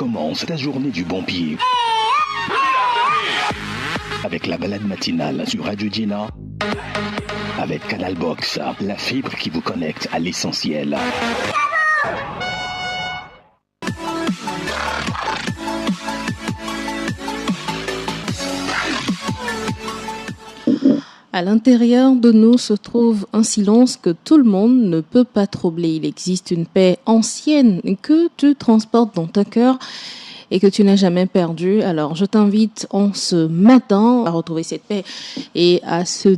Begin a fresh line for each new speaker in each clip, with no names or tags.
Commence ta journée du bon pied. Avec la balade matinale sur Radio Gina. Avec Canal Box, la fibre qui vous connecte à l'essentiel.
À l'intérieur de nous se trouve un silence que tout le monde ne peut pas troubler. Il existe une paix ancienne que tu transportes dans ton cœur et que tu n'as jamais perdue. Alors, je t'invite en ce matin à retrouver cette paix et à te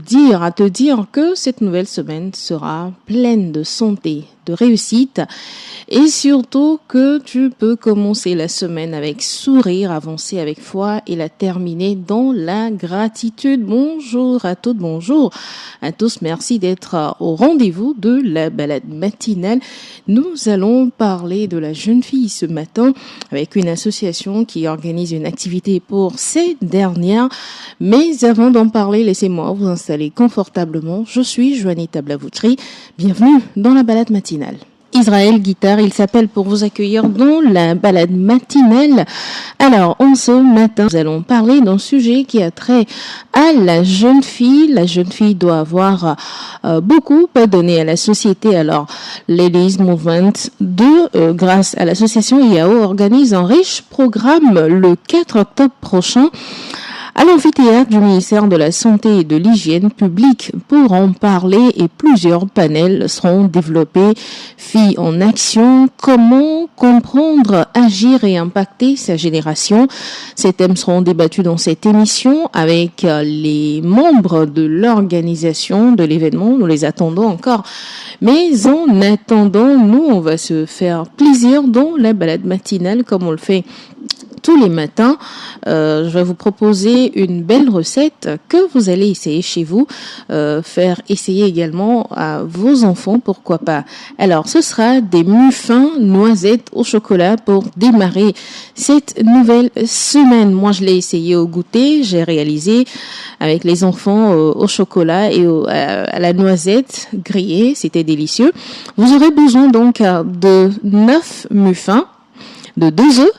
dire que cette nouvelle semaine sera pleine de santé, de réussite et surtout que tu peux commencer la semaine avec sourire, avancer avec foi et la terminer dans la gratitude. Bonjour à toutes, bonjour à tous. Merci d'être au rendez-vous de la balade matinale. Nous allons parler de la jeune fille ce matin avec une association qui organise une activité pour ces dernières. Mais avant d'en parler, laissez-moi vous installer confortablement. Je suis Joanita Blavoutri. Bienvenue dans la balade matinale. Israël Guitare, il s'appelle pour vous accueillir dans la balade matinale. Alors, en ce matin, nous allons parler d'un sujet qui a trait à la jeune fille. La jeune fille doit avoir beaucoup à donner à la société. Alors, Ladies Movement grâce à l'association IAO, organise un riche programme le 4 octobre prochain à l'amphithéâtre du ministère de la Santé et de l'Hygiène publique. Pour en parler, et plusieurs panels seront développés. Filles en action, comment comprendre, agir et impacter sa génération. Ces thèmes seront débattus dans cette émission avec les membres de l'organisation de l'événement. Nous les attendons encore. Mais en attendant, nous, on va se faire plaisir dans la balade matinale comme on le fait tous les matins. Je vais vous proposer une belle recette que vous allez essayer chez vous, faire essayer également à vos enfants, pourquoi pas. Alors, ce sera des muffins noisettes au chocolat pour démarrer cette nouvelle semaine. Moi, je l'ai essayé au goûter, j'ai réalisé avec les enfants au chocolat et à la noisette grillée, c'était délicieux. Vous aurez besoin donc de 9 muffins, de 2 œufs,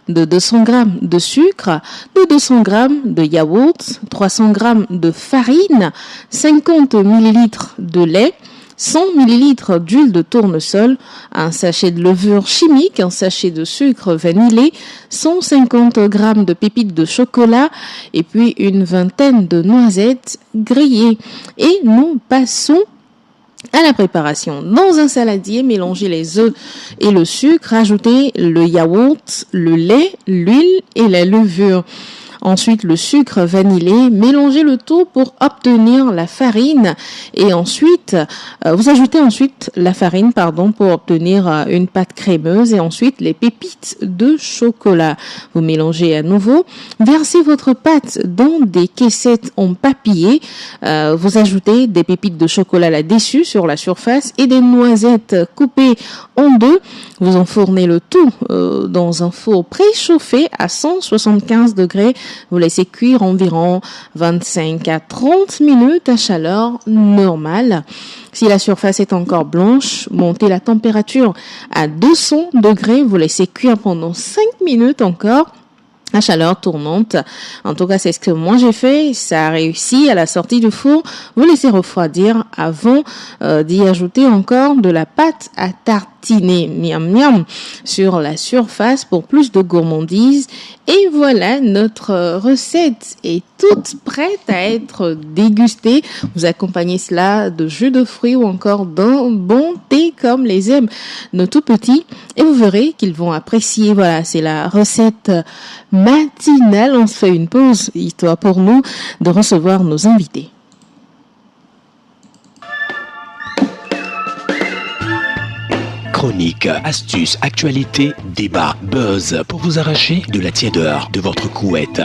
de 200 grammes de sucre, de 200 grammes de yaourt, 300 grammes de farine, 50 millilitres de lait, 100 millilitres d'huile de tournesol, un sachet de levure chimique, un sachet de sucre vanillé, 150 grammes de pépites de chocolat et puis une vingtaine de noisettes grillées. Et nous passons à la préparation. Dans un saladier, mélangez les œufs et le sucre, ajoutez le yaourt, le lait, l'huile et la levure. Ensuite, le sucre vanillé, mélangez le tout pour obtenir la farine et ensuite, vous ajoutez ensuite la farine, pour obtenir une pâte crémeuse et ensuite les pépites de chocolat. Vous mélangez à nouveau, versez votre pâte dans des caissettes en papier, vous ajoutez des pépites de chocolat là-dessus sur la surface et des noisettes coupées en deux. Vous enfournez le tout dans un four préchauffé à 175 degrés. Vous laissez cuire environ 25 à 30 minutes à chaleur normale. Si la surface est encore blanche, montez la température à 200 degrés. Vous laissez cuire pendant 5 minutes encore à chaleur tournante. En tout cas, c'est ce que moi j'ai fait. Ça a réussi à la sortie du four. Vous laissez refroidir avant d'y ajouter encore de la pâte à tartiner, miam miam, sur la surface pour plus de gourmandise. Et voilà, notre recette est toute prête à être dégustée. Vous accompagnez cela de jus de fruits ou encore d'un bon thé comme les aiment nos tout petits. Et vous verrez qu'ils vont apprécier. Voilà, c'est la recette matinale. On se fait une pause, histoire pour nous de recevoir nos invités.
Chroniques, astuces, actualités, débats, buzz pour vous arracher de la tiédeur de votre couette.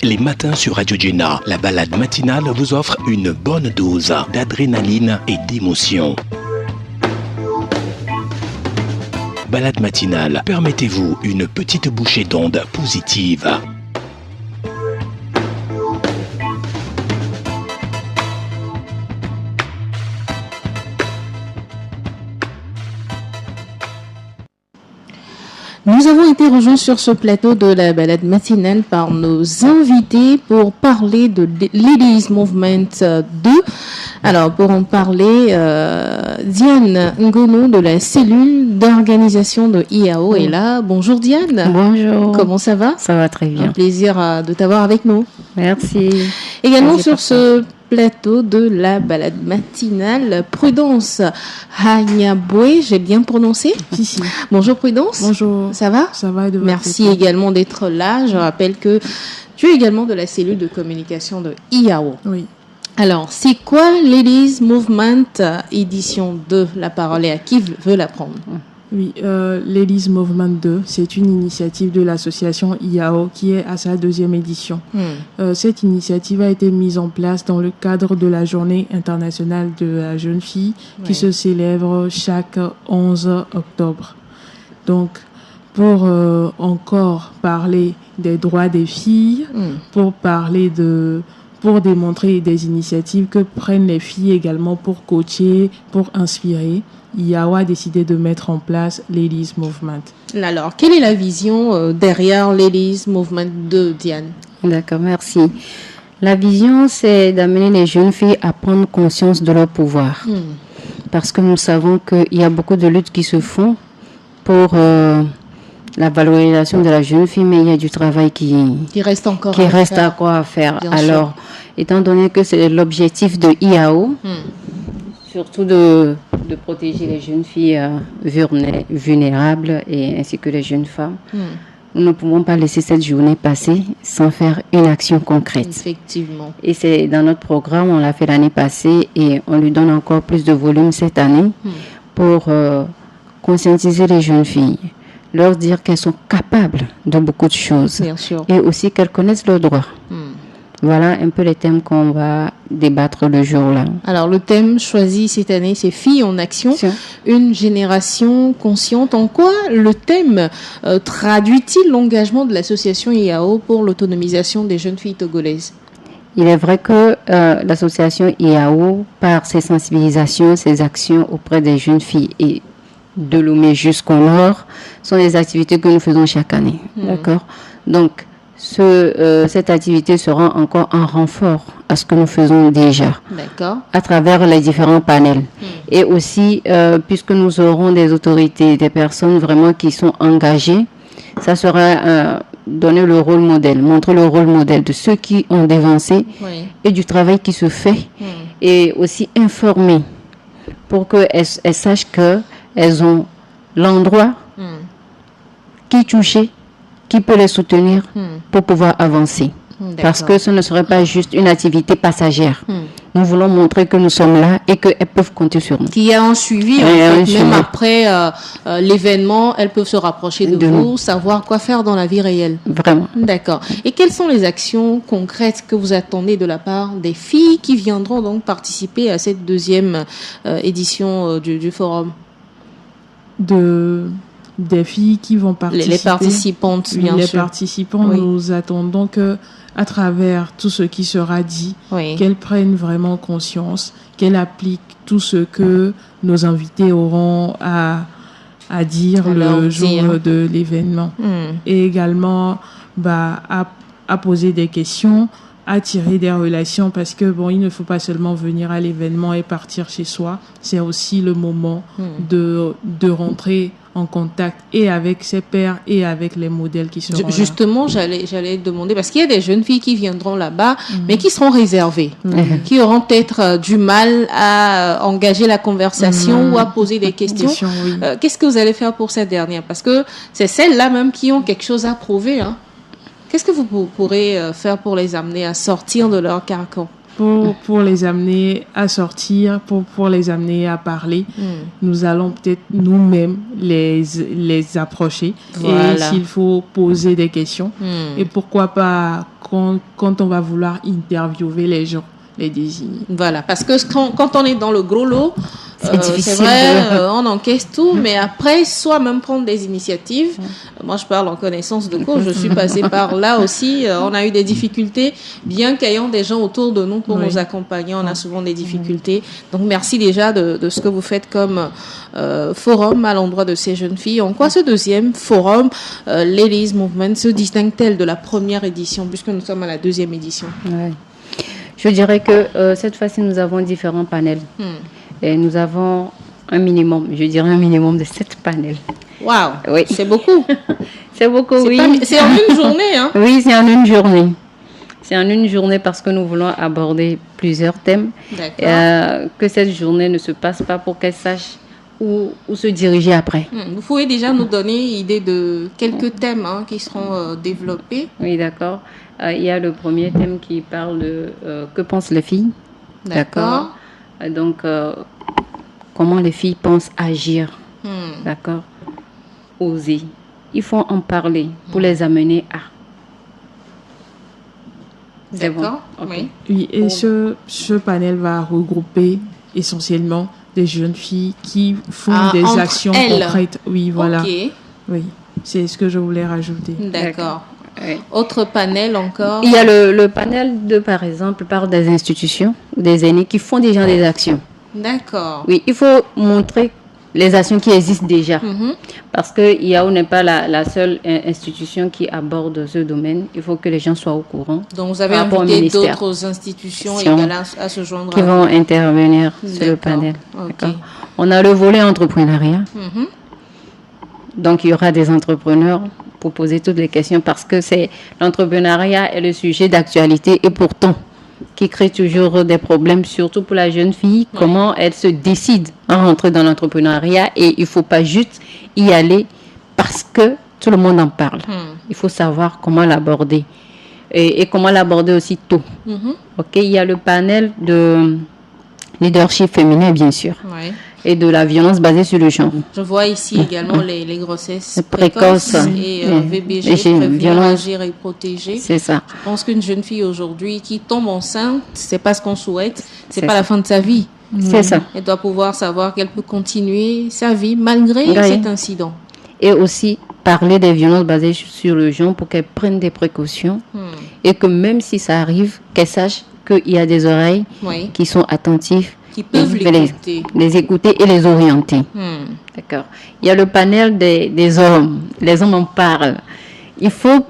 Les matins sur Radio Gina, la balade matinale vous offre une bonne dose d'adrénaline et d'émotion. Balade matinale, permettez-vous une petite bouchée d'ondes positive.
Nous avons été rejoints sur ce plateau de la balade matinale par nos invités pour parler de Ladies Movement 2. Alors, pour en parler, Diane Ngono de la cellule d'organisation de IAO est là. Bonjour Diane.
Bonjour.
Comment ça va?
Ça va très bien.
Un plaisir de t'avoir avec nous.
Merci.
Également sur ce plateau de la balade matinale, Prudence Hanyabwe, j'ai bien prononcé?
Si.
Bonjour Prudence.
Bonjour.
Ça va?
Ça va et de votre
Merci
côté.
également d'être là. Je rappelle que tu es également de la cellule de communication de IAO.
Oui.
Alors, c'est quoi Ladies Movement édition 2? La parole est à qui veut la prendre?
Oui, Ladies Movement 2, c'est une initiative de l'association IAO qui est à sa 2e édition. Cette initiative a été mise en place dans le cadre de la Journée internationale de la jeune fille qui se célèbre chaque 11 octobre. Donc, pour encore parler des droits des filles, pour démontrer des initiatives que prennent les filles également pour coacher, pour inspirer, IAO a décidé de mettre en place Ladies Movement.
Alors, quelle est la vision derrière Ladies Movement 2, Diane?
D'accord, merci. La vision, c'est d'amener les jeunes filles à prendre conscience de leur pouvoir. Parce que nous savons qu'il y a beaucoup de luttes qui se font pour la valorisation de la jeune fille, mais il y a du travail qui reste encore à faire. Alors, étant donné que c'est l'objectif de IAO, surtout de protéger les jeunes filles vulnérables et ainsi que les jeunes femmes, nous ne pouvons pas laisser cette journée passer sans faire une action concrète.
Effectivement.
Et c'est dans notre programme, on l'a fait l'année passée et on lui donne encore plus de volume cette année pour conscientiser les jeunes filles, leur dire qu'elles sont capables de beaucoup de choses.
Bien sûr.
Et aussi qu'elles connaissent leurs droits. Voilà un peu les thèmes qu'on va débattre le jour-là.
Alors, le thème choisi cette année, c'est Filles en action, une génération consciente. En quoi le thème traduit-il l'engagement de l'association IAO pour l'autonomisation des jeunes filles togolaises?
Il est vrai que l'association IAO, par ses sensibilisations, ses actions auprès des jeunes filles et de Lomé jusqu'au nord, sont des activités que nous faisons chaque année. D'accord? Donc, cette activité sera encore un renfort à ce que nous faisons déjà.
D'accord.
À travers les différents panels. Et aussi, puisque nous aurons des autorités, des personnes vraiment qui sont engagées, ça sera donner le rôle modèle, montrer le rôle modèle de ceux qui ont dévancé et du travail qui se fait. Et aussi informer pour qu'elles sachent qu'elles ont l'endroit qui toucher, qui peut les soutenir pour pouvoir avancer. Parce que ce ne serait pas juste une activité passagère. Nous voulons montrer que nous sommes là et qu'elles peuvent compter sur nous.
Qu'il y a un suivi, même après l'événement, elles peuvent se rapprocher de vous, savoir quoi faire dans la vie réelle.
Vraiment.
D'accord. Et quelles sont les actions concrètes que vous attendez de la part des filles qui viendront donc participer à cette 2e édition du forum?
Des filles qui vont participer.
Les participantes, bien sûr.
Les participants, nous attendons que, à travers tout ce qui sera dit, qu'elles prennent vraiment conscience, qu'elles appliquent tout ce que nos invités auront à dire le jour de l'événement. Et également, à poser des questions, à tirer des relations, parce que il ne faut pas seulement venir à l'événement et partir chez soi. C'est aussi le moment de rentrer en contact et avec ses pairs et avec les modèles qui seront
Justement, j'allais demander, parce qu'il y a des jeunes filles qui viendront là-bas, mais qui seront réservées, qui auront peut-être du mal à engager la conversation ou à poser des questions. Qu'est-ce que vous allez faire pour cette dernière? Parce que c'est celles-là même qui ont quelque chose à prouver. Qu'est-ce que vous pourrez faire pour les amener à sortir de leur carcan?
Pour les amener à sortir, pour les amener à parler, nous allons peut-être nous-mêmes les approcher. Et s'il faut poser des questions. Et pourquoi pas, quand on va vouloir interviewer les gens, les désigner.
Voilà, parce que quand on est dans le gros lot,
C'est difficile.
C'est vrai, on encaisse tout, mais après, soi-même prendre des initiatives. Moi, je parle en connaissance de cause. Je suis passée par là aussi. On a eu des difficultés, bien qu'ayant des gens autour de nous pour nous accompagner, on a souvent des difficultés. Donc, merci déjà de ce que vous faites comme forum à l'endroit de ces jeunes filles. En quoi ce deuxième forum, Ladies Movement, se distingue-t-elle de la première édition, puisque nous sommes à la deuxième édition?
Je dirais que cette fois-ci, nous avons différents panels. Et nous avons un minimum de 7 panels.
Waouh,
oui.
C'est beaucoup.
C'est beaucoup, oui.
C'est en une journée, hein?
Oui, c'est en une journée. C'est en une journée parce que nous voulons aborder plusieurs thèmes. Que cette journée ne se passe pas pour qu'elle sache où se diriger après.
Vous pouvez déjà nous donner idée de quelques thèmes qui seront développés?
Oui, d'accord. Il y a le premier thème qui parle de que pensent les filles. D'accord. Donc, comment les filles pensent agir. D'accord. Oser. Il faut en parler pour les amener à.
D'accord.
Bon. Okay.
Oui, et ce panel va regrouper essentiellement des jeunes filles qui font des actions concrètes. Oui, voilà.
Okay.
Oui, c'est ce que je voulais rajouter.
D'accord. Oui. Autre panel encore?
Il y a le panel par exemple, par des institutions ou des aînés qui font déjà des actions.
D'accord.
Oui, il faut montrer les actions qui existent déjà. Parce que IAO n'est pas la seule institution qui aborde ce domaine. Il faut que les gens soient au courant.
Donc, vous avez invité d'autres institutions également à se joindre
qui vont intervenir sur le panel.
Okay.
On a le volet entrepreneuriat. Donc, il y aura des entrepreneurs pour poser toutes les questions parce que l'entrepreneuriat est le sujet d'actualité et pourtant qui crée toujours des problèmes, surtout pour la jeune fille, comment elle se décide à rentrer dans l'entrepreneuriat et il ne faut pas juste y aller parce que tout le monde en parle. Il faut savoir comment l'aborder et comment l'aborder aussi tôt. Il y a le panel de leadership féminin, bien sûr, et de la violence basée sur le genre.
Je vois ici également les grossesses précoces et VBG, prévenir, agir et protéger.
C'est ça.
Je pense qu'une jeune fille aujourd'hui qui tombe enceinte, c'est pas ce qu'on souhaite, c'est pas la fin de sa vie.
C'est ça.
Elle doit pouvoir savoir qu'elle peut continuer sa vie malgré cet incident.
Et aussi parler des violences basées sur le genre pour qu'elle prenne des précautions et que même si ça arrive, qu'elle sache qu'il y a des oreilles qui sont attentives,
qui peuvent
les écouter et les orienter. D'accord. Il y a le panel des hommes. Les hommes en parlent. Il faut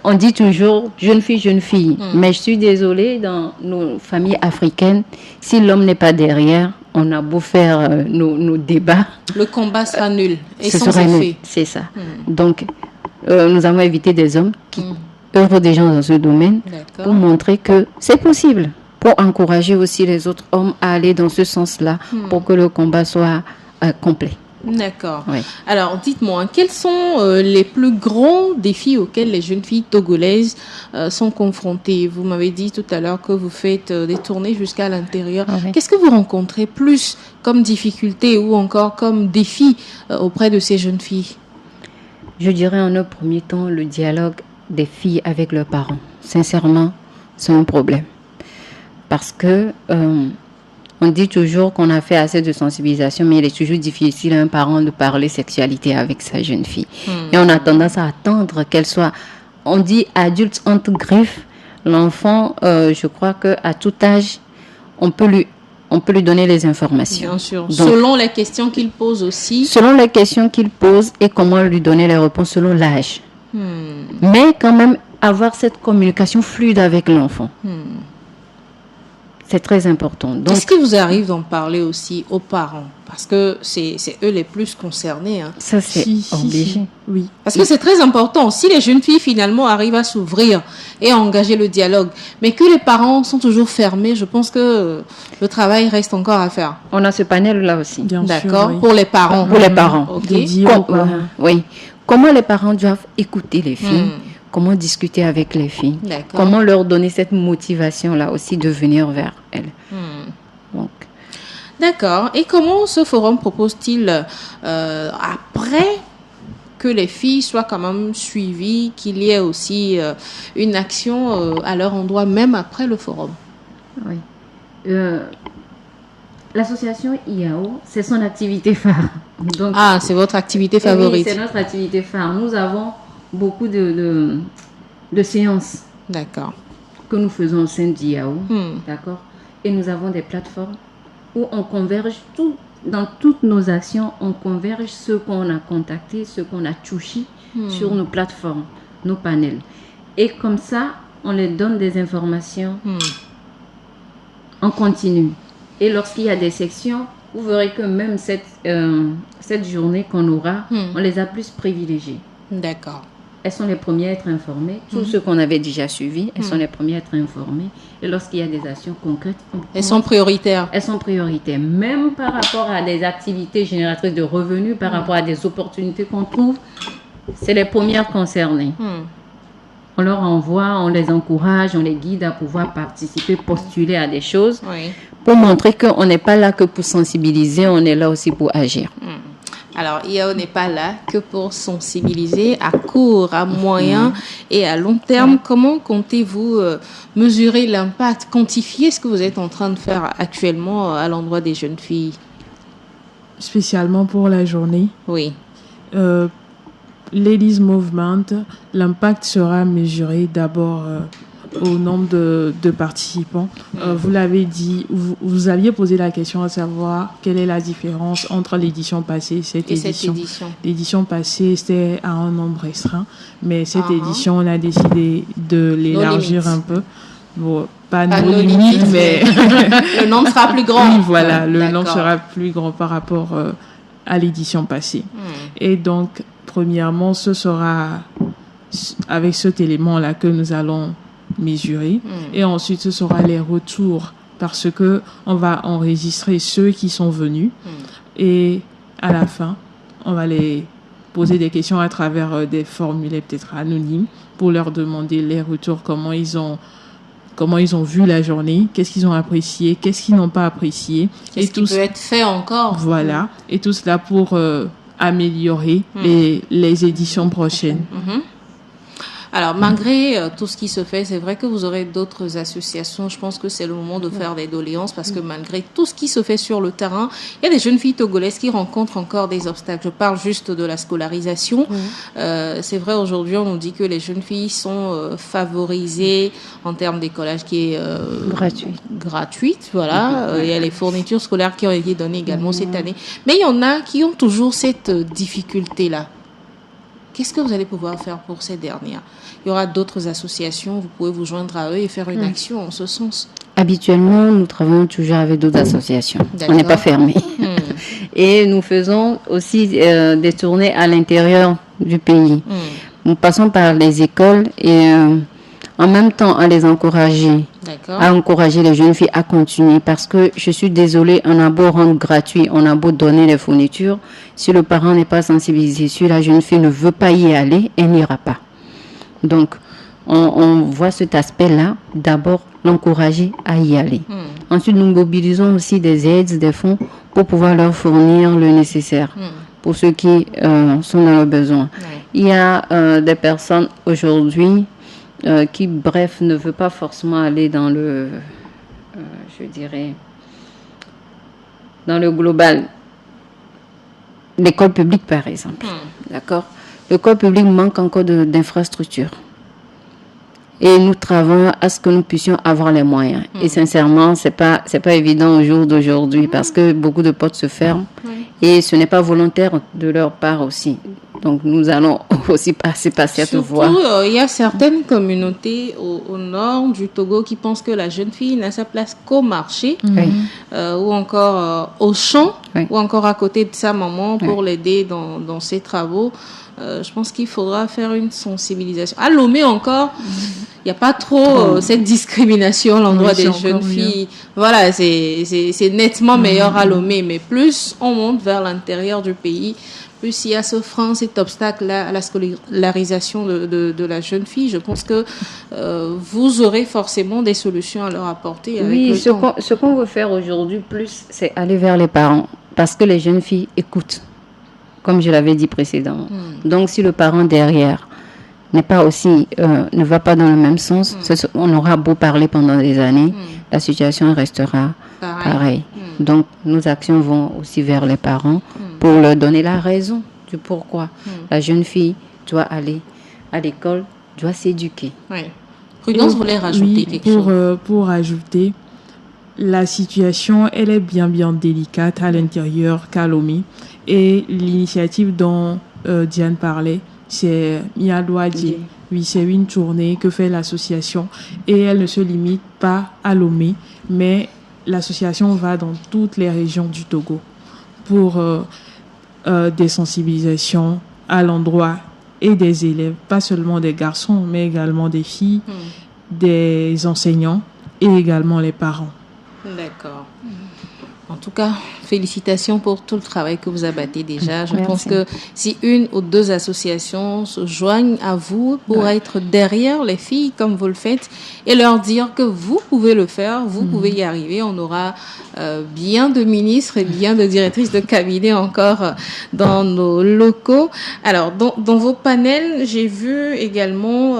on dit toujours jeune fille. Mais je suis désolée, dans nos familles africaines, si l'homme n'est pas derrière, on a beau faire nos débats.
Le combat sera nul et
sans
effet.
Nul. C'est ça. Donc, nous avons invité des hommes qui œuvrent des gens dans ce domaine pour montrer que c'est possible. Pour encourager aussi les autres hommes à aller dans ce sens-là pour que le combat soit complet.
D'accord. Alors, dites-moi, quels sont les plus grands défis auxquels les jeunes filles togolaises sont confrontées? Vous m'avez dit tout à l'heure que vous faites des tournées jusqu'à l'intérieur. Qu'est-ce que vous rencontrez plus comme difficulté ou encore comme défi auprès de ces jeunes filles?
Je dirais en un premier temps le dialogue des filles avec leurs parents. Sincèrement, c'est un problème. Parce que on dit toujours qu'on a fait assez de sensibilisation, mais il est toujours difficile à un parent de parler sexualité avec sa jeune fille. Et on a tendance à attendre qu'elle soit, on dit adulte entre griffes. L'enfant, je crois qu'à tout âge, on peut lui donner les informations.
Bien sûr. Donc, selon les questions qu'il pose aussi.
Selon les questions qu'il pose et comment lui donner les réponses selon l'âge. Mais quand même avoir cette communication fluide avec l'enfant. C'est très important. Donc,
est-ce qu'il vous arrive d'en parler aussi aux parents? Parce que c'est eux les plus concernés.
Ça, c'est obligé.
Oui. Parce que c'est très important. Si les jeunes filles, finalement, arrivent à s'ouvrir et à engager le dialogue, mais que les parents sont toujours fermés, je pense que le travail reste encore à faire.
On a ce panel-là aussi.
D'accord. Pour les parents.
Pour les parents.
Okay.
Comment les parents doivent écouter les filles? Comment discuter avec les filles? Comment leur donner cette motivation-là aussi de venir vers elles? Donc.
D'accord. Et comment ce forum propose-t-il, après que les filles soient quand même suivies, qu'il y ait aussi une action à leur endroit, même après le forum?
Oui. L'association IAO, c'est son activité phare. Donc,
c'est votre activité favorite.
Oui, c'est notre activité phare. Nous avons beaucoup de séances.
D'accord.
Que nous faisons au sein d'IAO. D'accord. Et nous avons des plateformes où on converge dans toutes nos actions, on converge ceux qu'on a contactés, ceux qu'on a touchés sur nos plateformes, nos panels. Et comme ça, on les donne des informations en continu. Et lorsqu'il y a des sections, vous verrez que même cette journée qu'on aura, on les a plus privilégiées.
D'accord.
Elles sont les premières à être informées. Tous ceux qu'on avait déjà suivis, elles sont les premières à être informées. Et lorsqu'il y a des actions concrètes,
elles sont prioritaires.
Elles sont prioritaires. Même par rapport à des activités génératrices de revenus, par rapport à des opportunités qu'on trouve, c'est les premières concernées. On leur envoie, on les encourage, on les guide à pouvoir participer, postuler à des choses pour montrer qu'on n'est pas là que pour sensibiliser, on est là aussi pour agir.
Alors, IAO n'est pas là que pour sensibiliser à court, à moyen et à long terme. Comment comptez-vous mesurer l'impact, quantifier ce que vous êtes en train de faire actuellement à l'endroit des jeunes filles?
Spécialement pour la journée.
Oui.
Ladies Movement, l'impact sera mesuré d'abord au nombre de participants. Vous l'avez dit, vous aviez posé la question à savoir quelle est la différence entre l'édition passée et cette édition. L'édition passée, c'était à un nombre restreint, mais cette édition, on a décidé de l'élargir un peu. Bon, pas nos limites, mais...
le nombre sera plus grand.
Oui, voilà, le nombre sera plus grand par rapport à l'édition passée. Et donc, premièrement, ce sera avec cet élément-là que nous allons mesurer. Et ensuite, ce sera les retours parce que on va enregistrer ceux qui sont venus. Et à la fin, on va les poser des questions à travers des formulaires peut-être anonymes pour leur demander les retours, comment ils ont vu la journée, qu'est-ce qu'ils ont apprécié, qu'est-ce qu'ils n'ont pas apprécié.
Qu'est-ce qui peut être fait encore.
Voilà. Et tout cela pour améliorer les éditions prochaines.
Alors, malgré tout ce qui se fait, c'est vrai que vous aurez d'autres associations. Je pense que c'est le moment de faire des doléances parce que malgré tout ce qui se fait sur le terrain, il y a des jeunes filles togolaises qui rencontrent encore des obstacles. Je parle juste de la scolarisation. C'est vrai, aujourd'hui, on nous dit que les jeunes filles sont favorisées en termes d'écolage qui est gratuite. Voilà. Il y a les fournitures scolaires qui ont été données également cette année. Mais il y en a qui ont toujours cette difficulté-là. Qu'est-ce que vous allez pouvoir faire pour ces dernières? Il y aura d'autres associations, vous pouvez vous joindre à eux et faire une action en ce sens.
Habituellement, nous travaillons toujours avec d'autres associations. On n'est pas fermé. Et nous faisons aussi des tournées à l'intérieur du pays. Nous passons par les écoles et en même temps à les encourager, à encourager les jeunes filles à continuer parce que je suis désolée, on a beau rendre gratuit, on a beau donner les fournitures, si le parent n'est pas sensibilisé, si la jeune fille ne veut pas y aller, elle n'ira pas. Donc, on voit cet aspect-là, d'abord l'encourager à y aller. Ensuite, nous mobilisons aussi des aides, des fonds pour pouvoir leur fournir le nécessaire pour ceux qui sont dans le besoin. Il y a des personnes aujourd'hui qui, bref, ne veut pas forcément aller dans le, je dirais, dans le global. L'école publique, par exemple. D'accord? L'école publique manque encore d'infrastructures. Et nous travaillons à ce que nous puissions avoir les moyens. Et sincèrement, c'est pas évident au jour d'aujourd'hui parce que beaucoup de portes se ferment et ce n'est pas volontaire de leur part aussi. Donc, nous allons aussi passer par cette voie.
Surtout, il y a certaines communautés au nord du Togo qui pensent que la jeune fille n'a sa place qu'au marché ou encore au champ ou encore à côté de sa maman pour l'aider dans ses travaux. Je pense qu'il faudra faire une sensibilisation. À Lomé encore, il n'y a pas trop cette discrimination à l'endroit des jeunes filles. Voilà, c'est nettement meilleur à Lomé. Mais plus on monte vers l'intérieur du pays, plus il y a ce frein, cet obstacle-là à la scolarisation de la jeune fille. Je pense que vous aurez forcément des solutions à leur apporter.
Oui, ce qu'on veut faire aujourd'hui plus, c'est aller vers les parents. Parce que les jeunes filles écoutent, comme je l'avais dit précédemment. Donc, si le parent derrière n'est pas aussi, ne va pas dans le même sens. On aura beau parler pendant des années, la situation restera pareille. Donc, nos actions vont aussi vers les parents pour leur donner la raison du pourquoi. La jeune fille doit aller à l'école, doit s'éduquer.
Oui. Prudence voulait rajouter quelque chose.
Pour ajouter, la situation, elle est bien délicate à l'intérieur qu'à Lomé. Et l'initiative dont Diane parlait, c'est Mialouadji. Oui, c'est une tournée que fait l'association. Et elle ne se limite pas à Lomé, mais l'association va dans toutes les régions du Togo pour des sensibilisations à l'endroit et des élèves, pas seulement des garçons, mais également des filles, des enseignants et également les parents.
D'accord. En tout cas, félicitations pour tout le travail que vous abattez déjà. Je pense que si une ou deux associations se joignent à vous pour être derrière les filles comme vous le faites et leur dire que vous pouvez le faire, vous pouvez y arriver, on aura bien de ministres et bien de directrices de cabinet encore dans nos locaux. Alors, dans vos panels, j'ai vu également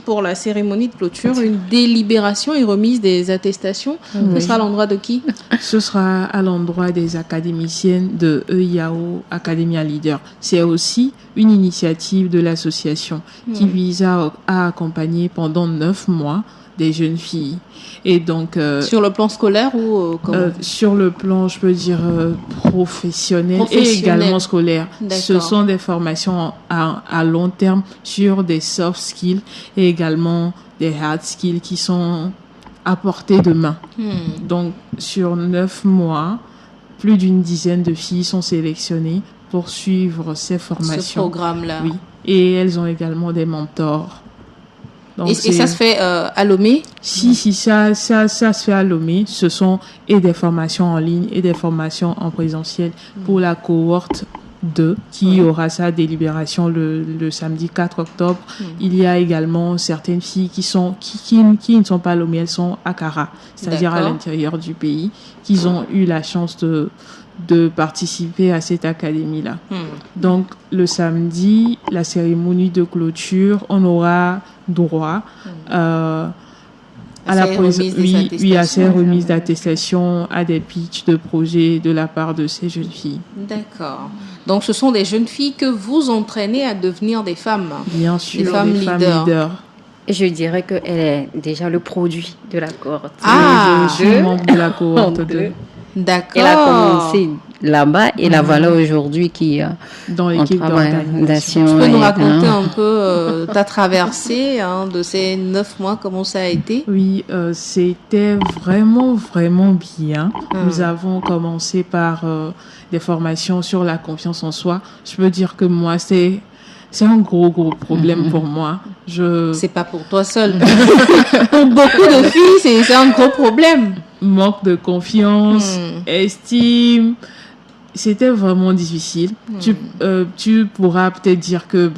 pour la cérémonie de clôture une délibération et remise des attestations. Ce sera à l'endroit de qui?
Ce sera à l'endroit des académiciennes de EIAO Academia Leader. C'est aussi une initiative de l'association qui vise à accompagner pendant 9 mois des jeunes filles. Et donc
sur le plan scolaire ou comment?
Sur le plan, je peux dire professionnel et également scolaire. Ce sont des formations à long terme sur des soft skills et également des hard skills qui sont à portée de main. Donc, sur 9 mois, plus d'une dizaine de filles sont sélectionnées pour suivre ces formations.
Ce programme-là.
Oui. Et elles ont également des mentors. Donc
et ça se fait à Lomé?
Si, ça se fait à Lomé. Ce sont et des formations en ligne et des formations en présentiel pour la cohorte 2 qui aura sa délibération le samedi 4 octobre. Il y a également certaines filles qui ne sont pas à Lomé, elles sont à Kara, c'est-à-dire à l'intérieur du pays, qui ont eu la chance de participer à cette académie-là. Donc, le samedi, la cérémonie de clôture, on aura droit à la à ces remises d'attestation, à des pitchs de projets de la part de ces jeunes filles.
D'accord. Donc, ce sont des jeunes filles que vous entraînez à devenir des femmes.
Bien sûr,
des femmes leaders.
Et je dirais qu'elle est déjà le produit de la cohorte.
Je suis membre de la cohorte 2.
D'accord.
Elle a commencé là-bas et la voilà aujourd'hui qui
dans l'équipe d'organisation.
Tu peux nous raconter un peu ta traversée de ces 9 mois, comment ça a été?
Oui, c'était vraiment bien. Nous avons commencé par des formations sur la confiance en soi. Je peux dire que moi, c'est un gros problème pour moi.
C'est pas pour toi seul. Pour beaucoup de filles, c'est un gros problème.
Manque de confiance, estime. C'était vraiment difficile. Tu pourras peut-être dire que,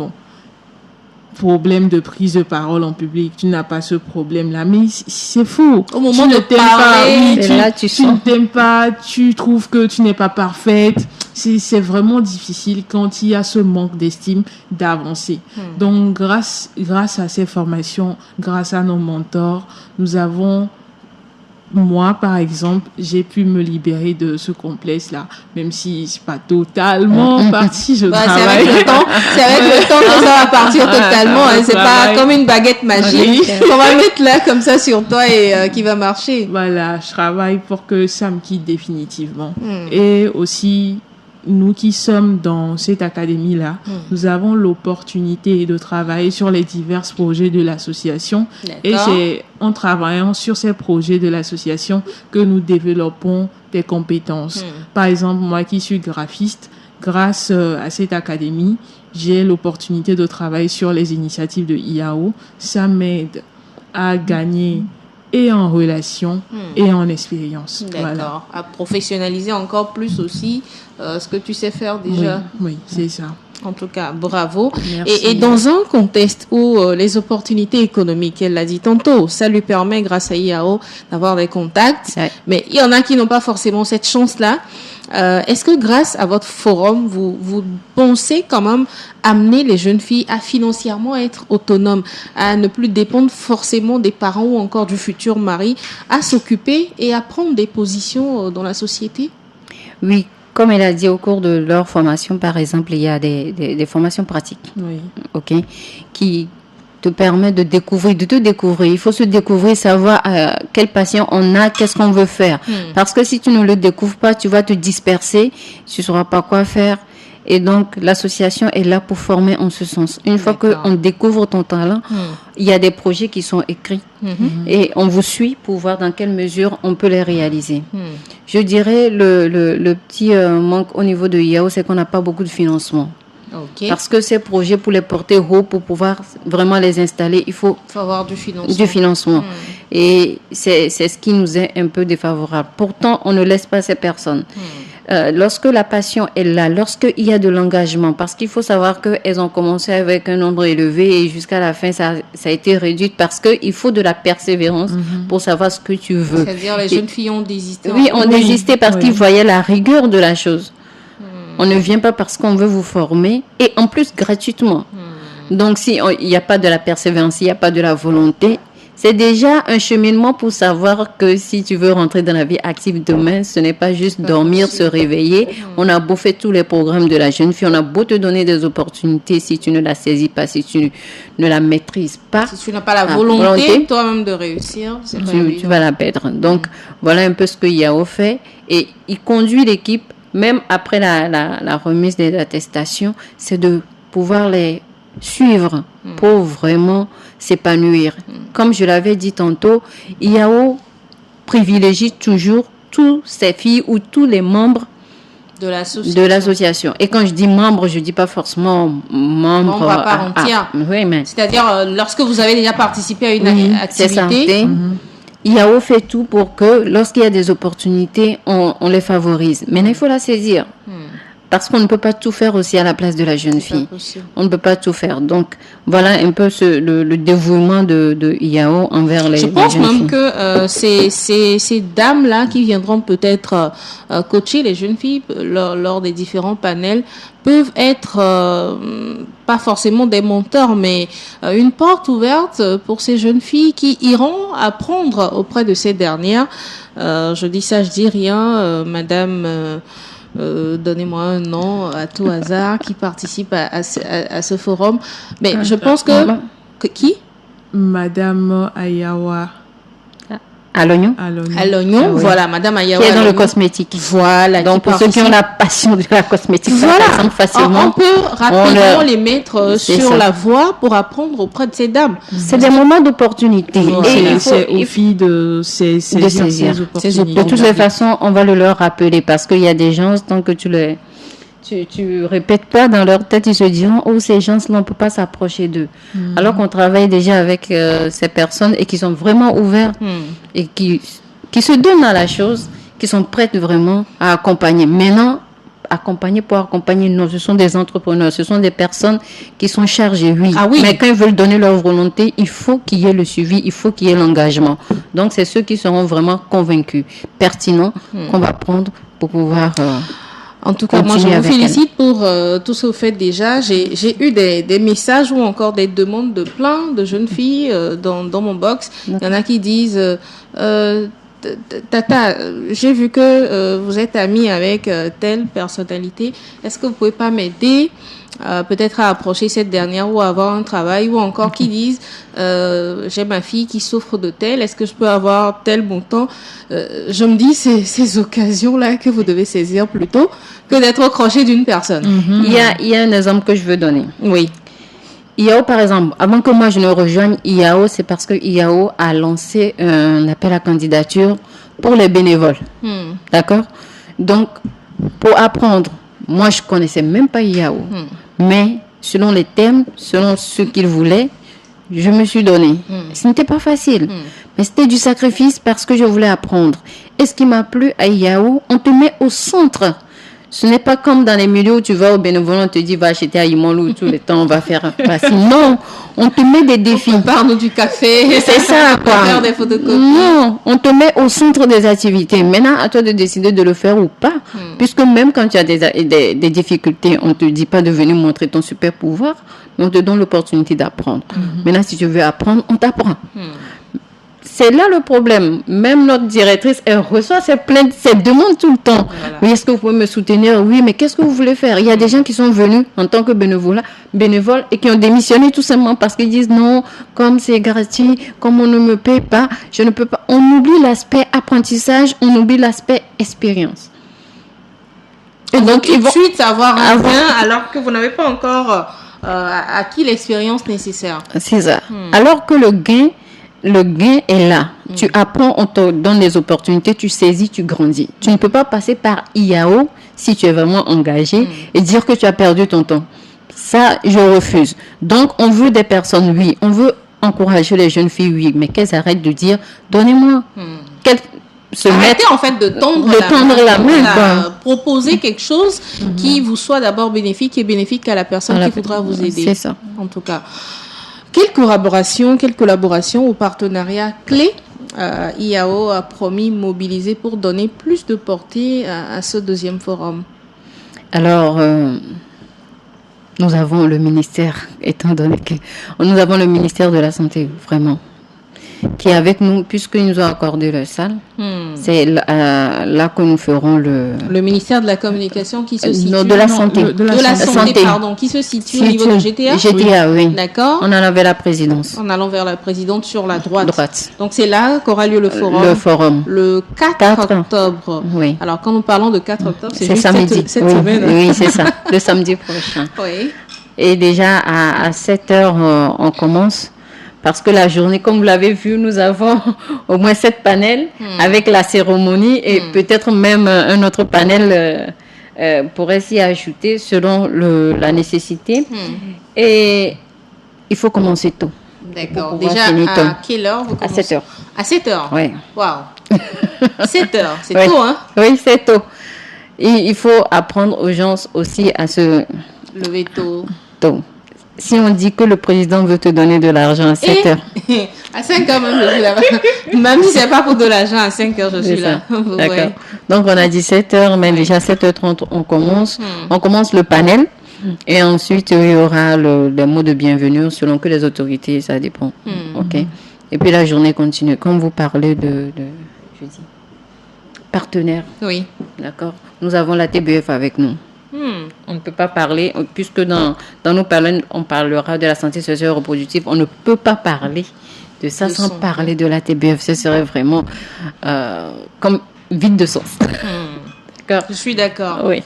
problème de prise de parole en public, tu n'as pas ce problème-là. Mais c'est fou.
Au moment de parler,
tu ne t'aimes pas, tu trouves que tu n'es pas parfaite. C'est vraiment difficile quand il y a ce manque d'estime d'avancer. Donc, grâce à ces formations, grâce à nos mentors, moi, par exemple, j'ai pu me libérer de ce complexe-là, même si c'est pas totalement parti, je travaille.
C'est avec le temps que ça va partir totalement. C'est pas comme une baguette magique qu'on va mettre là comme ça sur toi et qui va marcher.
Voilà, je travaille pour que ça me quitte définitivement. Et aussi, nous qui sommes dans cette académie-là, nous avons l'opportunité de travailler sur les divers projets de l'association. Et c'est en travaillant sur ces projets de l'association que nous développons des compétences. Par exemple, moi qui suis graphiste, grâce à cette académie, j'ai l'opportunité de travailler sur les initiatives de IAO. Ça m'aide à gagner et en relation et en expérience.
D'accord.
Voilà.
À professionnaliser encore plus aussi ce que tu sais faire déjà.
Oui, c'est ça.
En tout cas, bravo.
Merci.
Et dans un contexte où les opportunités économiques, elle l'a dit tantôt, ça lui permet, grâce à IAO, d'avoir des contacts. Ouais. Mais il y en a qui n'ont pas forcément cette chance-là. Est-ce que grâce à votre forum, vous pensez quand même amener les jeunes filles à financièrement être autonomes, à ne plus dépendre forcément des parents ou encore du futur mari, à s'occuper et à prendre des positions dans la société?
Oui. Comme elle a dit, au cours de leur formation, par exemple, il y a des formations pratiques, oui. Qui te permettent de te découvrir. Il faut se découvrir, savoir quel patient on a, qu'est-ce qu'on veut faire. Parce que si tu ne le découvres pas, tu vas te disperser, tu ne sauras pas quoi faire. Et donc, l'association est là pour former en ce sens. Une fois qu'on découvre ton talent, il y a des projets qui sont écrits et on vous suit pour voir dans quelle mesure on peut les réaliser. Je dirais le petit manque au niveau de IAO, c'est qu'on n'a pas beaucoup de financement. Parce que ces projets, pour les porter haut, pour pouvoir vraiment les installer, il faut avoir du financement. Et c'est ce qui nous est un peu défavorable. Pourtant, on ne laisse pas ces personnes. Lorsque la passion est là, lorsqu'il y a de l'engagement, parce qu'il faut savoir qu'elles ont commencé avec un nombre élevé et jusqu'à la fin, ça a été réduit parce qu'il faut de la persévérance pour savoir ce que tu veux.
C'est-à-dire les jeunes filles ont désisté.
Oui, ont désisté parce qu'ils voyaient la rigueur de la chose. On ne vient pas parce qu'on veut vous former et en plus gratuitement. Donc, s'il n'y a pas de la persévérance, il n'y a pas de la volonté, c'est déjà un cheminement pour savoir que si tu veux rentrer dans la vie active demain, ce n'est pas juste dormir, se réveiller. On a beau faire tous les programmes de la jeune fille, on a beau te donner des opportunités, si tu ne la saisis pas, si tu ne la maîtrises pas.
Si tu n'as pas la volonté toi-même de réussir,
tu vas la perdre. Donc, voilà un peu ce que Yao fait. Et il conduit l'équipe, même après la remise des attestations, c'est de pouvoir les suivre pour vraiment s'épanouir. Comme je l'avais dit tantôt, IAO privilégie toujours toutes ces filles ou tous les membres de l'association. Et quand je dis membres, je ne dis pas forcément membres
à part entière.
Oui, mais
c'est-à-dire, lorsque vous avez déjà participé à une activité,
IAO fait tout pour que lorsqu'il y a des opportunités, on les favorise. Mais il faut la saisir. Parce qu'on ne peut pas tout faire aussi à la place de la jeune fille. On ne peut pas tout faire. Donc, voilà un peu le dévouement de IAO envers les jeunes filles.
Je pense même que ces dames-là qui viendront peut-être coacher les jeunes filles lors des différents panels peuvent être pas forcément des mentors, mais une porte ouverte pour ces jeunes filles qui iront apprendre auprès de ces dernières. Je dis ça, je dis rien, madame... donnez-moi un nom à tout hasard qui participe à ce forum. Mais je pense que qui?
Madame Ayawa.
À l'oignon.
Oui. Voilà, Madame Ayawa.
Qui est dans le cosmétique.
Voilà.
Donc, pour ceux qui ont la passion de la cosmétique,
voilà.
Ça facilement.
On peut rapidement les mettre sur la voie pour apprendre auprès de ces dames.
C'est des moments d'opportunité.
Et c'est aux filles de saisir ces opportunités.
De toutes les façons, on va le leur rappeler parce qu'il y a des gens, tant que tu répètes pas dans leur tête, ils se diront ces gens-là, on ne peut pas s'approcher d'eux. Alors qu'on travaille déjà avec ces personnes et qui sont vraiment ouverts et qui se donnent à la chose, qui sont prêtes vraiment à accompagner. Maintenant, accompagner pour accompagner, non, ce sont des entrepreneurs, ce sont des personnes qui sont chargées, oui. Mais quand ils veulent donner leur volonté, il faut qu'il y ait le suivi, il faut qu'il y ait l'engagement. Donc, c'est ceux qui seront vraiment convaincus, pertinents, qu'on va prendre pour pouvoir...
En tout cas, moi, je vous félicite pour tout ce que vous faites déjà. J'ai eu des messages ou encore des demandes de plein de jeunes filles dans mon box. Il y en a qui disent Tata, j'ai vu que vous êtes amie avec telle personnalité. Est-ce que vous pouvez pas m'aider peut-être à approcher cette dernière ou à avoir un travail, ou encore qui disent j'ai ma fille qui souffre de tel, est-ce que je peux avoir tel montant? Je me dis ces occasions-là que vous devez saisir plutôt que d'être au crochet d'une personne.
Il y a un exemple que je veux donner.
Oui.
IAO, par exemple, avant que moi je ne rejoigne IAO, c'est parce que IAO a lancé un appel à candidature pour les bénévoles. D'accord? Donc, pour apprendre, moi je connaissais même pas IAO, mais selon les thèmes, selon ce qu'ils voulaient, je me suis donné. Ce n'était pas facile, mais c'était du sacrifice parce que je voulais apprendre. Et ce qui m'a plu à IAO, on te met au centre Ce n'est pas comme dans les milieux où tu vas au bénévolat, on te dit va acheter à Imolou tout le temps, on va faire non, on te met des défis.
Parle-nous du café.
C'est ça, quoi.
Faire des photocopies.
Non, on te met au centre des activités. Maintenant, à toi de décider de le faire ou pas. Puisque même quand tu as des difficultés, on ne te dit pas de venir montrer ton super pouvoir, mais on te donne l'opportunité d'apprendre. Maintenant, si tu veux apprendre, on t'apprend. C'est là le problème. Même notre directrice, elle reçoit ces plaintes, ces demandes tout le temps. Voilà. Oui, est-ce que vous pouvez me soutenir? Oui, mais qu'est-ce que vous voulez faire? Il y a des gens qui sont venus en tant que bénévoles et qui ont démissionné tout simplement parce qu'ils disent non, comme c'est gratuit, comme on ne me paye pas, je ne peux pas. On oublie l'aspect apprentissage, on oublie l'aspect expérience.
Et donc, ils vont tout de suite avoir un gain alors que vous n'avez pas encore acquis l'expérience nécessaire.
C'est ça. Alors que le gain est là. Tu apprends, on te donne des opportunités, tu saisis, tu grandis. Tu ne peux pas passer par IAO si tu es vraiment engagé et dire que tu as perdu ton temps. Ça, je refuse. Donc, on veut des personnes, oui. On veut encourager les jeunes filles, oui. Mais qu'elles arrêtent de dire, donnez-moi.
Arrêtez en fait de tendre la main. Proposer quelque chose qui vous soit d'abord bénéfique et bénéfique à la personne qui voudra vous aider.
C'est ça.
En tout cas. Quelle collaboration ou partenariat clé IAO a promis mobiliser pour donner plus de portée à ce deuxième forum?
Alors, nous avons le ministère, étant donné que nous avons le ministère de la Santé, vraiment, qui est avec nous, puisqu'ils nous ont accordé la salle. C'est là que nous ferons
le ministère de la Communication qui se situe...
de la Santé.
De la santé, pardon, qui se situe au niveau de GTA.
GTA, oui.
D'accord.
En allant vers la présidence.
En allant vers la présidence sur la droite. Donc c'est là qu'aura lieu le forum.
Le forum.
Le 4 octobre.
Oui.
Alors quand nous parlons de 4 octobre, c'est juste
samedi.
Cette semaine.
Oui, c'est ça. Le samedi prochain.
Oui.
Et déjà à 7h, on commence. Parce que la journée, comme vous l'avez vu, nous avons au moins 7 panels avec la cérémonie et peut-être même un autre panel pourrait s'y ajouter selon la nécessité. Et il faut commencer tôt.
D'accord. Déjà, à quelle heure vous commencez? À 7h. À 7h?
Oui.
Waouh. 7h, c'est tôt, hein?
Oui, c'est tôt. Et il faut apprendre aux gens aussi à se
lever tôt.
Si on dit que le président veut te donner de l'argent à 7 heures.
À 5 heures même, je suis là. Même si ce n'est pas pour de l'argent, à 5 heures, je suis là.
D'accord. Ouais. Donc, on a dit 7 heures, mais déjà à 7h30, on commence. On commence le panel. Et ensuite, il y aura les mots de bienvenue selon que les autorités, ça dépend. OK. Et puis, la journée continue. Comme vous parlez de partenaires.
Oui.
D'accord. Nous avons la TBF avec nous. On ne peut pas parler, puisque dans nos panels, on parlera de la santé sexuelle et reproductive. On ne peut pas parler de ça sans parler de la TBF. Ce serait vraiment comme vide de sens.
Je suis d'accord.
Oui.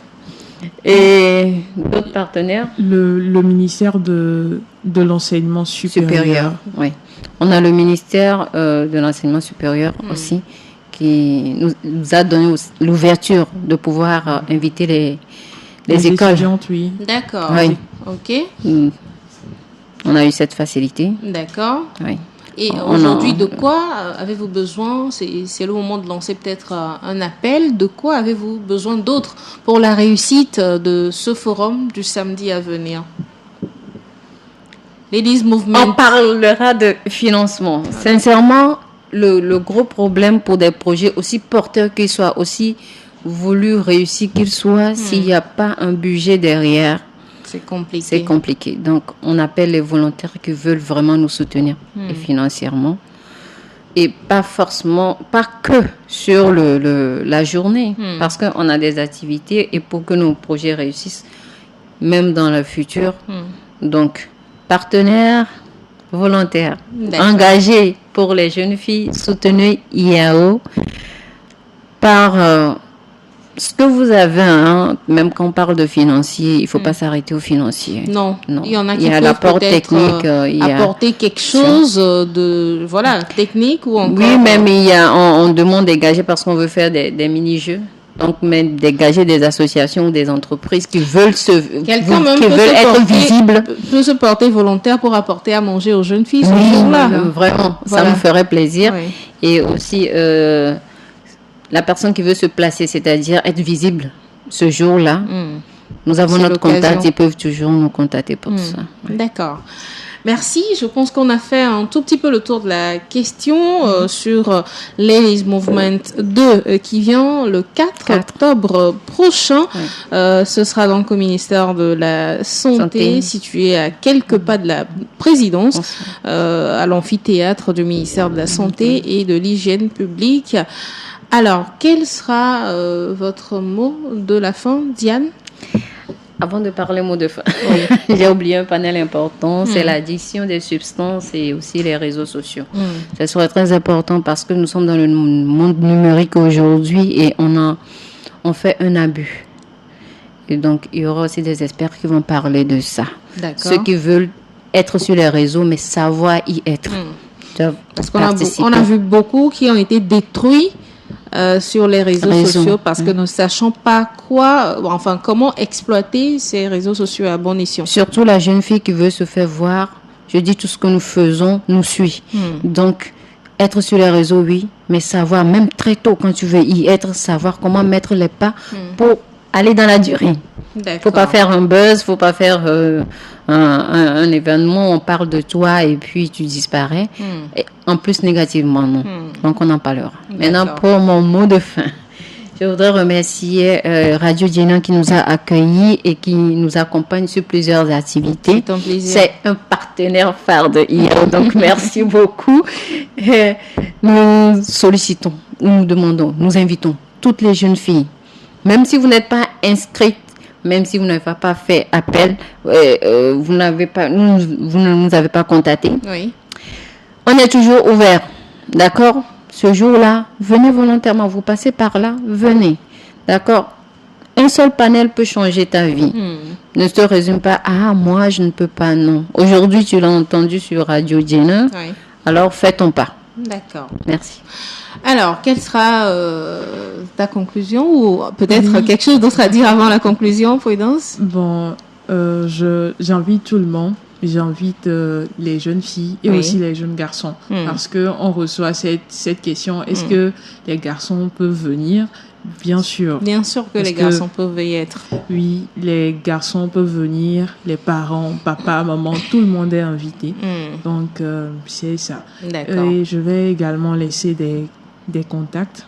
Et d'autres partenaires?
Le ministère de l'enseignement supérieur.
Oui. On a le ministère de l'enseignement supérieur aussi, qui nous a donné l'ouverture de pouvoir inviter les écoles.
Oui.
D'accord.
Oui.
OK.
On a eu cette facilité.
D'accord.
Oui.
Et aujourd'hui, de quoi avez-vous besoin? C'est le moment de lancer peut-être un appel. De quoi avez-vous besoin d'autre pour la réussite de ce forum du samedi à venir? Ladies Movement.
On parlera de financement. Sincèrement, le gros problème pour des projets aussi porteurs qu'ils soient, aussi voulu réussir qu'il soit, s'il n'y a pas un budget derrière,
c'est compliqué.
C'est compliqué. Donc, on appelle les volontaires qui veulent vraiment nous soutenir et financièrement. Et pas forcément, pas que sur la journée, parce qu'on a des activités et pour que nos projets réussissent, même dans le futur. Donc, partenaires, volontaires, engagés pour les jeunes filles, soutenus IAO par ce que vous avez, même quand on parle de financier, il ne faut pas s'arrêter au financier.
Non. Il y en a qui
peuvent l'apport technique,
apporter quelque chose de technique ou encore.
Oui, même on demande d'égager parce qu'on veut faire des mini-jeux. Donc, même dégager des associations ou des entreprises qui veulent être visibles.
Peut se porter volontaire pour apporter à manger aux jeunes filles ce jour-là.
Vraiment, ça nous ferait plaisir. Oui. Et aussi, la personne qui veut se placer, c'est-à-dire être visible ce jour-là, nous avons notre contact, ils peuvent toujours nous contacter pour ça.
Oui. D'accord. Merci. Je pense qu'on a fait un tout petit peu le tour de la question sur Ladies Movement 2 qui vient le 4 octobre prochain. Oui. Ce sera donc au ministère de la Santé. Situé à quelques pas de la présidence, à l'amphithéâtre du ministère de la Santé et de l'Hygiène publique. Alors, quel sera votre mot de la fin, Diane ?
Avant de parler mot de fin, j'ai oublié un panel important, c'est l'addiction des substances et aussi les réseaux sociaux. Ça serait très important parce que nous sommes dans le monde numérique aujourd'hui et on fait un abus. Et donc, il y aura aussi des experts qui vont parler de ça. D'accord. Ceux qui veulent être sur les réseaux, mais savoir y être.
Parce qu'on a vu beaucoup qui ont été détruits sur les réseaux sociaux parce que ne sachant pas comment exploiter ces réseaux sociaux à bon escient.
Surtout la jeune fille qui veut se faire voir, je dis tout ce que nous faisons nous suit. Donc, être sur les réseaux, oui, mais savoir, même très tôt quand tu veux y être, savoir comment mettre les pas pour aller dans la durée. Faut pas faire un buzz, faut pas faire un événement, on parle de toi et puis tu disparais. Et en plus négativement, non. Donc on en parlera. Maintenant pour mon mot de fin, je voudrais remercier Radio Djena qui nous a accueillis et qui nous accompagne sur plusieurs activités.
C'est un plaisir.
C'est un partenaire phare de IR, donc merci beaucoup. Nous sollicitons, nous demandons, nous invitons toutes les jeunes filles, même si vous n'êtes pas inscrite, même si vous n'avez pas fait appel, vous ne nous avez pas contacté.
Oui.
On est toujours ouvert, d'accord? Ce jour-là, venez volontairement, vous passez par là, venez, d'accord? Un seul panel peut changer ta vie. Ne te résume pas, moi je ne peux pas, non. Aujourd'hui, tu l'as entendu sur Radio Djena, alors fais ton pas.
D'accord.
Merci.
Alors, quelle sera ta conclusion ou peut-être quelque chose d'autre à dire avant la conclusion, Prudence?
Bon, j'invite tout le monde. J'invite les jeunes filles et aussi les jeunes garçons parce que on reçoit cette question, est-ce que les garçons peuvent venir? Bien sûr.
Bien sûr que les garçons peuvent y être.
Oui, les garçons peuvent venir, les parents, papa, maman, tout le monde est invité. Donc, c'est ça.
D'accord.
Et je vais également laisser des contacts.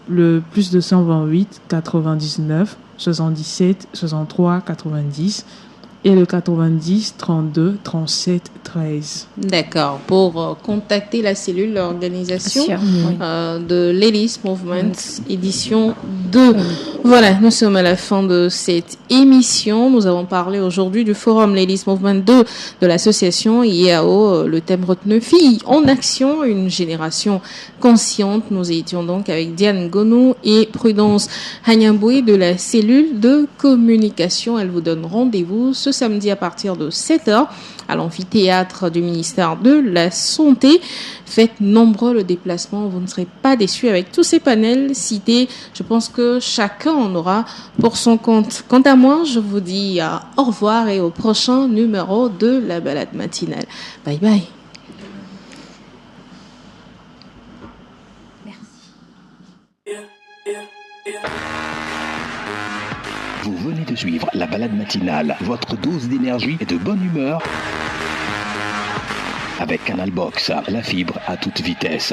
Le plus 228 99 77 63 90 et le 90 32 37 13.
D'accord. Pour contacter la cellule, l'organisation de Ladies Movement édition 2. Voilà, nous sommes à la fin de cette émission. Nous avons parlé aujourd'hui du forum Ladies Movement 2 de l'association IAO. Le thème retenu, Filles en action, une génération consciente. Nous étions donc avec Diane Gonou et Prudence Hanyamboué de la cellule de communication. Elle vous donne rendez-vous ce samedi à partir de 7h à l'amphithéâtre du ministère de la Santé. Faites nombreux le déplacement, vous ne serez pas déçus avec tous ces panels cités. Je pense que chacun en aura pour son compte. Quant à moi, je vous dis au revoir et au prochain numéro de la balade matinale. Bye bye.
Vous venez de suivre la balade matinale, votre dose d'énergie et de bonne humeur avec Canal Box, la fibre à toute vitesse.